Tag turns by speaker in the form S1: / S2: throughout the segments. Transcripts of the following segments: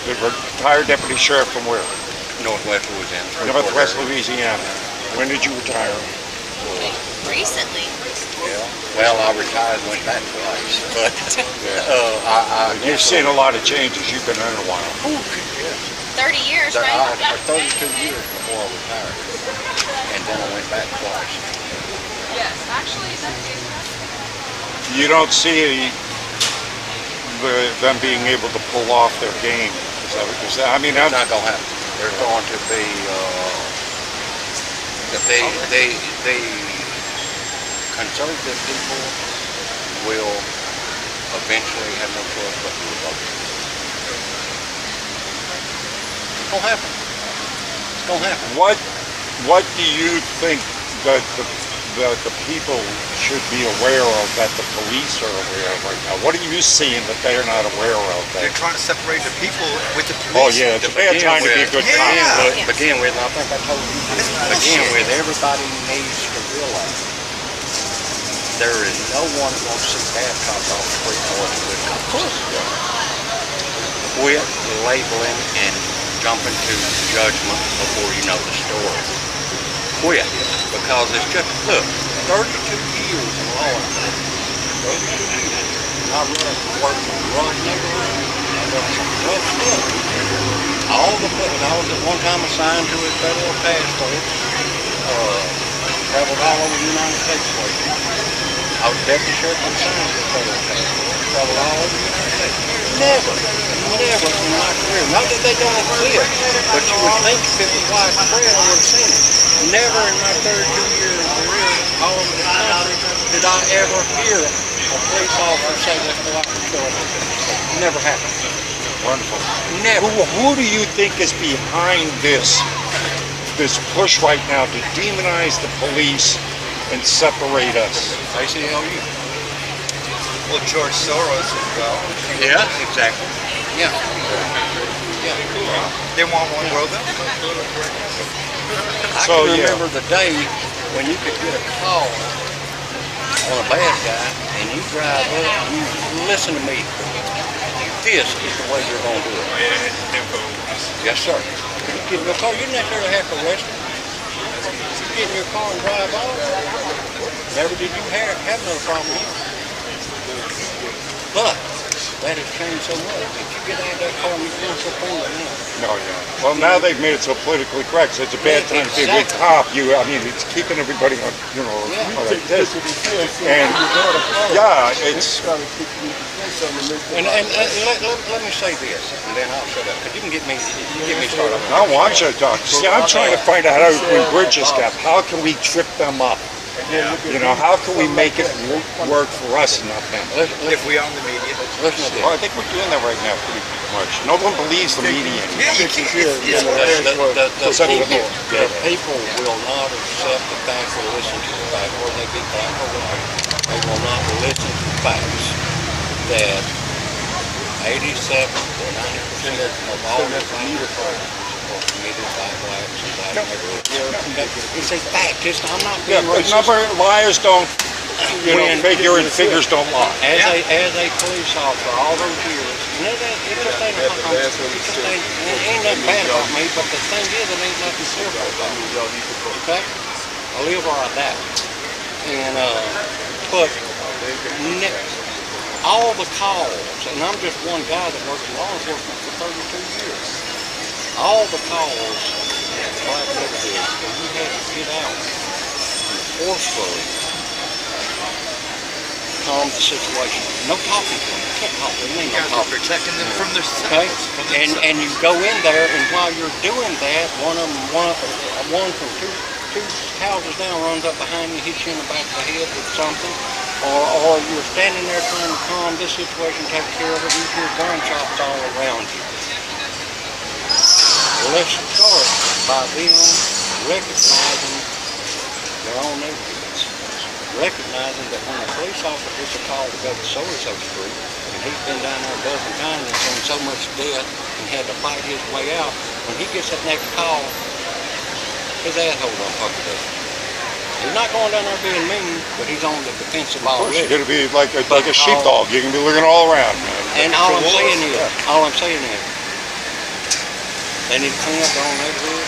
S1: The retired deputy sheriff from where?
S2: Northwest Louisiana.
S1: Northwest Louisiana. When did you retire?
S3: Recently.
S2: Yeah. Well, I retired and went back twice. But
S1: You've seen a lot of changes. You've been in a while.
S3: 30 years,
S2: I
S3: right?
S2: had 32 years before I retired. And then I went back twice.
S3: Yes, actually,
S1: You don't see them being able to pull off their game. Is that I mean,
S2: It's not going to happen. There's going to be, the conservative people will eventually have no choice but to vote. It's going to happen. It's going to happen.
S1: What do you think that the people should be aware of that the police are aware of right now? What are you seeing that they're not aware of?
S4: They're trying to separate the people with the
S1: Oh
S4: police.
S1: yeah, it's a bad time to be a good cop.
S4: Yeah.
S2: Begin with, and I think I told you this, begin with, everybody needs to realize there is no one that wants to see bad cops off the street more than good cops. Of course. Quit labeling and jumping to judgment before you know the story. Quit, because it's just, look, 32 years in law enforcement, 32 years. I worked in rough neighborhoods, I done some rough stuff. I was at one time assigned to a federal task force, traveled all over the United States for it. I was deputy sheriff assigned to a federal task force, traveled all over the United States. Never in my career, not that they don't exist, but you would think if it was widespread, I would have seen it. Never in my 32-year career all over the country did I ever hear a police officer say, let's go out and kill them. Never happened.
S1: Wonderful.
S2: Never.
S1: Who do you think is behind this push right now to demonize the police and separate us?
S2: ACLU.
S4: Well, George Soros as well.
S2: Yeah, exactly. Yeah.
S4: They want one world.
S2: I
S1: So,
S2: can
S1: yeah.
S2: remember the day when you could get a call on a bad guy and you drive up and you listen to me. This is the way you're going to do it. Yes, sir. You get in your car, you didn't necessarily have to arrest him. You get in your car and drive off. Never did you have no problem here. But that has changed so much. If you get out of that car and you feel so friendly now.
S1: No, yeah. Well, now they've made it so politically correct, so it's a bad time to be a good cop. It's keeping everybody on, like this. And yeah, it's.
S2: And let me say this, and then I'll shut up, because you can get me started.
S1: I want you to talk. See, I'm trying to find out how when bridges gap, how can we trip them up? How can we make it work for us and not them?
S4: If we own the media.
S2: Listen to this.
S1: Well, I think we're doing that right now pretty much. No one believes the media anymore.
S4: Yeah, you can't.
S2: The people will not accept the fact or listen to the fact, or they be black or white. They will not listen to the facts that 87 or 90% of all the violent crimes are committed by blacks and black neighborhoods. It's a fact. I'm not being racist.
S1: Liars don't, figure and figures don't lie.
S2: As a police officer, all those years, and it ain't nothing bad about me, but the thing is, it ain't nothing fearful about me. Okay? I live where I die. And, but all the calls, and I'm just one guy that worked in law enforcement for 32 years, all the calls of black neighborhoods that you had to get out and forcefully calm the situation. No talking to them. You can't talk to them. Ain't no talking.
S4: Protecting them from their
S2: Okay? And you go in there, and while you're doing that, one from two houses down runs up behind you, hits you in the back of the head with something, or you're standing there trying to calm this situation, take care of it, and you hear gunshots all around you. Let's start by them recognizing their own neighborhoods. Recognizing that when a police officer gets a call to go to so-and-so street, and he's been down there a dozen times and seen so much death and had to fight his way out, when he gets that next call, his asshole done fucked up. He's not going down there being mean, but he's on the defensive already.
S1: You're going to be like a sheepdog. You're going to be looking all around.
S2: And all I'm saying is, They need to clean up their own neighborhood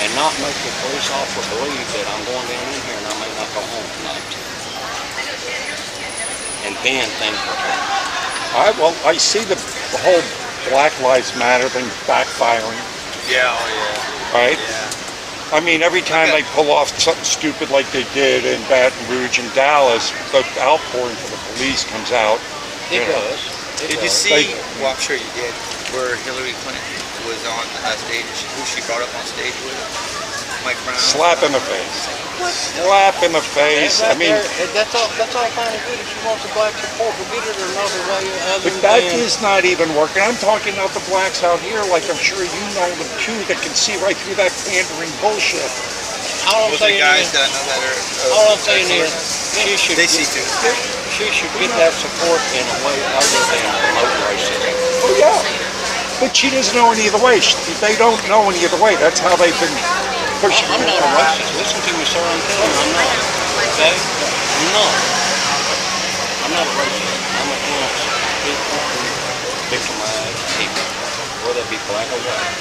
S2: and not make the police officer believe that I'm going down in here and I may not go home tonight. And then things will turn.
S1: I see the whole Black Lives Matter thing backfiring,
S4: Yeah, oh yeah.
S1: right?
S4: Yeah.
S1: I mean, every time they pull off something stupid like they did in Baton Rouge and Dallas, the outpouring for the police comes out.
S2: It
S1: You know.
S2: does. It
S4: Did you
S2: does.
S4: see? Well, I'm sure you did. Where Hillary Clinton was on stage, who she brought up on stage with? Mike Brown.
S1: Slap in the face. Slap in the face. I mean,
S2: that's all fine and good if she wants the black support, but get it another way other
S1: but that
S2: than...
S1: is not even working. I'm talking about the blacks out here, like I'm sure you know them too, that can see right through that pandering bullshit.
S2: All I'm
S4: Those are
S2: saying
S4: guys
S2: is,
S4: that know that are.
S2: all I'm saying is,
S4: They see too.
S2: she should get that support in a way other than promote racism.
S1: Oh yeah, but she doesn't know any other way. They don't know any other way. That's how they've been pushing.
S2: I'm not a racist. Listen to me, sir. I'm telling you, I'm not. Okay? I'm not. I'm not a racist. I'm against victimized people, whether it be black or white.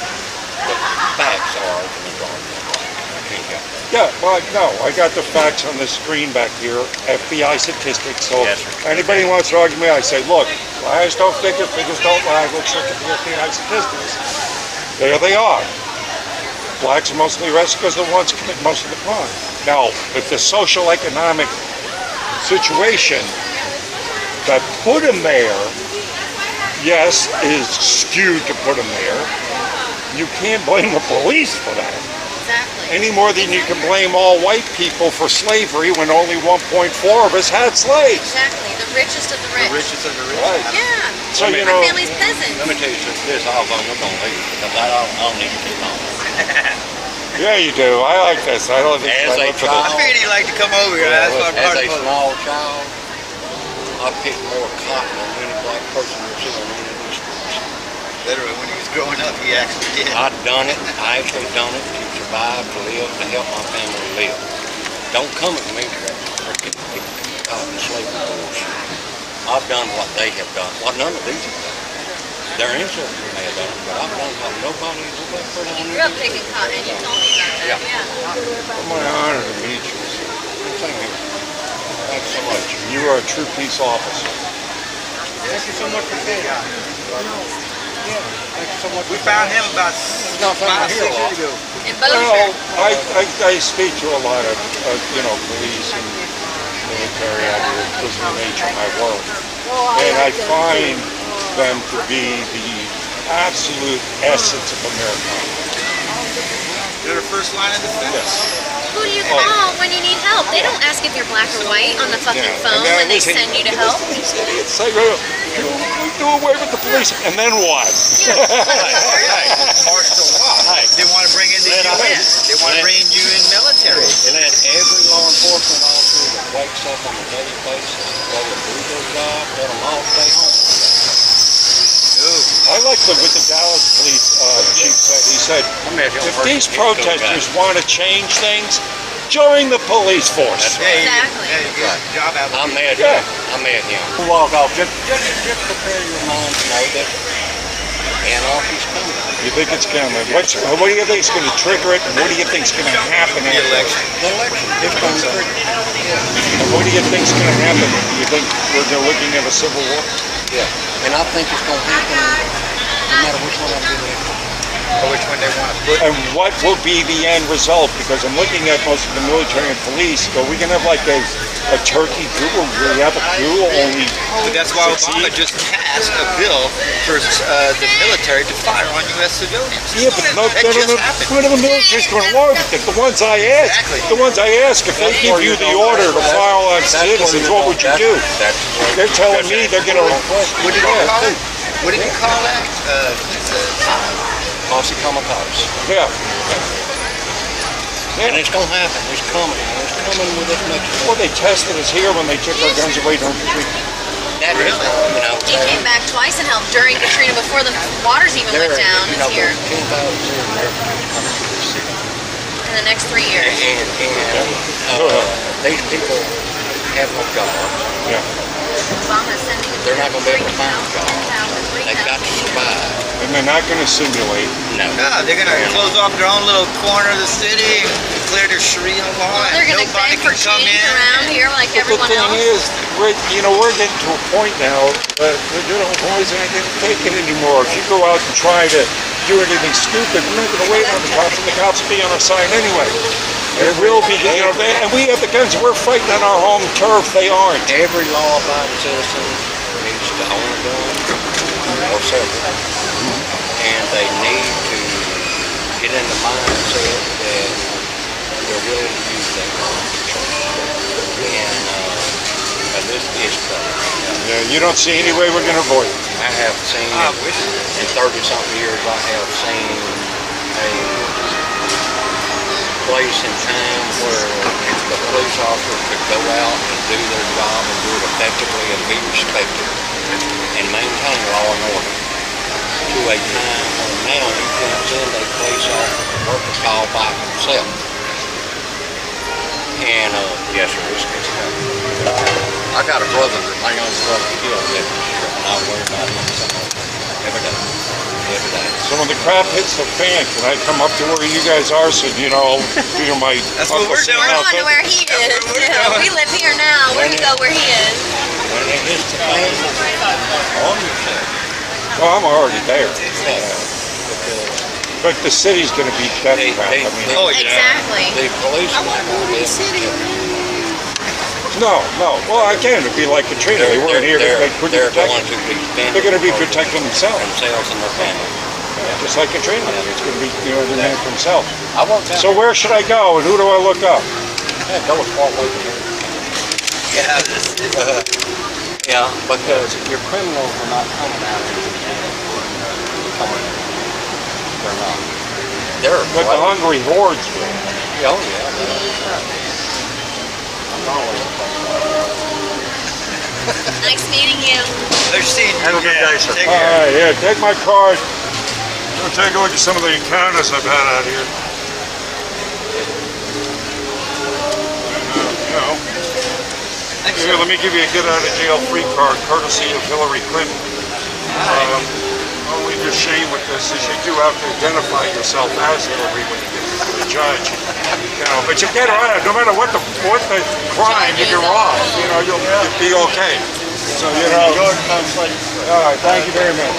S2: The facts are the majority of black. I can't help that.
S1: Yeah, well, no, I got the facts on the screen back here, FBI statistics. So
S2: Yes, sir.
S1: anybody wants to argue me, I say, look, liars don't figure, figures don't lie. Let's look at the FBI statistics. There they are. Blacks are mostly arrested because they're the ones who commit most of the crime. Now, if the social economic situation that put them there, yes, is skewed to put them there, you can't blame the police for that.
S3: Exactly.
S1: Any more than you can blame all white people for slavery when only 1.4 of us had slaves.
S3: Exactly. The richest of the rich.
S4: The richest of the rich.
S1: Right.
S3: Yeah.
S1: So, you
S3: My
S1: know,
S3: family's peasant.
S2: Let me tell you this, I'll vote on leave because I don't need to keep on.
S1: yeah, you do. I like this. I love this.
S2: As
S1: I
S2: a
S1: look for
S4: I
S1: this.
S4: figured he'd like to come over here. That's what
S2: As
S4: part
S2: a
S4: of it.
S2: small child, I picked more cotton than any black person you'll see on any of these streets.
S4: Literally, when he was growing up, he actually did.
S2: I've done it. I actually done it to survive, to live, to help my family live. Don't come at me for that freaking cotton slavery bullshit. I've done what they have done, what none of these have done. Their ancestors may have done it, but I've done what no black person on
S3: You grew up picking cotton. You told me about that. Yeah.
S1: It's my honor to meet you.
S2: Same here. Thanks so much.
S1: You are a true peace officer.
S2: Thank you so much for being here. Yeah, thank you so much.
S4: We found him about
S2: not something
S4: 5,
S2: I hear
S4: 6
S2: a lot.
S4: years ago.
S3: In
S1: Well,
S3: Bossier.
S1: I speak to a lot of, police and military out here because of the nature of my work. And I find them to be the absolute essence of America.
S4: They're the first line of defense.
S3: Who do you call when you need help? They don't ask if you're black or white on the fucking phone when they send you to help.
S1: These idiots say, well, we do away with the police, and then what?
S4: Martial law.
S2: Hey.
S4: They want to bring in the UN. They want to bring in UN military.
S2: And let every law enforcement officer that wakes up on a daily basis and go to do their job, let them all stay home.
S1: I like what the Dallas police chief said. He said, if these protesters
S2: Exactly.
S1: want to change things, join the police force.
S4: Yeah,
S3: Exactly.
S4: Yeah, you get a job out of
S2: I'm
S4: it.
S2: mad
S1: Yeah.
S2: him. I'm mad him. Walk off. Just prepare your mind to know that anarchy's coming.
S1: You think it's coming? What do you think is going to trigger it? And what do you think is going to happen?
S4: The election.
S2: The election is going to trigger.
S1: And what do you think is going to happen? Do you think we're looking at a civil war?
S2: Yeah. And I think it's going to happen no matter which one I do it.
S4: Or which one they want to put.
S1: And what will be the end result? Because I'm looking at most of the military and police. Are we going to have like a turkey coup? Will we have a coup? Only
S4: But that's why
S1: succeed?
S4: Obama just passed a bill for the military to fire on U.S. civilians.
S1: Yeah, but
S4: That just happened.
S1: none of the military's going to war with it. The ones I ask,
S4: Exactly.
S1: the ones I ask, if they give you the order to fire on citizens, what would you do? They're telling me they're going to.
S4: What did he call it? What did he call that?
S2: Posse Comitatus.
S1: Yeah.
S2: And it's going to happen. It's coming. And it's coming with as much
S1: Well, they tested us here when they took our guns away during Katrina.
S2: that is, you know.
S3: He came back twice and helped during Katrina before the waters even went down. It's here
S2: There's 10,000 refugees coming to this city.
S3: in the next 3 years.
S2: And these people have no jobs.
S1: Yeah.
S3: Obama's sending
S2: They're not gonna be able to find a job.
S3: 10,000,
S2: They've got to survive.
S1: And they're not gonna simulate.
S2: No.
S4: No, they're gonna close off their own little corner of the city, declare their Sharia law,
S3: They're
S4: and
S3: gonna
S4: nobody
S3: beg for
S4: can come
S3: change
S4: in.
S3: around here like
S1: The
S3: everyone
S1: thing
S3: else.
S1: is, we're getting to a point now that the good old boys ain't gonna take it anymore. If you go out and try to do anything stupid, we're not gonna wait on the cops, and the cops will be on our side anyway. It will be, and we have the guns. We're fighting on our home turf. They aren't.
S2: Every law-abiding citizen needs to own a gun or several. And they need to get in the mindset that they're willing to use that gun. And this is coming.
S1: Yeah, you don't see any way we're gonna avoid it.
S2: I have seen, in 30-something years, I have seen a place in time where the police officer could go out and do their job and do it effectively and be respected and maintain law and order, to a time when now you can't send a police officer to work a call by himself. And yes sir, it's I got a brother that my young brother killed that year, and I worry about him every day. Every day.
S1: So when the crap hits the fan, can I come up to where you guys are so my
S4: That's what
S1: Uncle
S4: we're
S1: Sam
S4: doing.
S3: We're going
S1: outfit?
S3: to where he is.
S4: what we're
S3: Yeah,
S4: doing.
S3: we live here now. We're gonna go where he is.
S2: When it hits the fan, arm yourself.
S1: Well, I'm already there.
S2: Because
S1: But the city's gonna be death trap. I mean,
S4: Oh yeah.
S3: Exactly.
S2: the police are not going to be able to
S1: no. Well, again, it'd be like Katrina. They weren't here. They couldn't
S2: they're
S1: protect.
S2: going to be
S1: They're going to be protecting themselves,
S2: themselves and their family.
S1: just like Katrina. It's going to be the man for himself.
S2: I worked out.
S1: So where should I go, and who do I look up?
S2: Go as far away from here.
S4: Yeah. This,
S2: Yeah, because your criminals are not coming out of the jail. They're not. They're
S1: But the hungry hordes will.
S2: Oh yeah. I'm always.
S3: Nice meeting you.
S4: they're seeing you.
S2: Have a good day, sir.
S4: Take
S1: All
S4: care.
S1: right, yeah, take my card. Go take a look at some of the encounters I've had out here. Here, let me give you a get out of jail free card, courtesy of Hillary Clinton. Only the shame with this is you do have to identify yourself as Hillary when you get to the judge. But you get around, no matter what the crime, if you're wrong, you'll be okay. So, all right, thank you very much.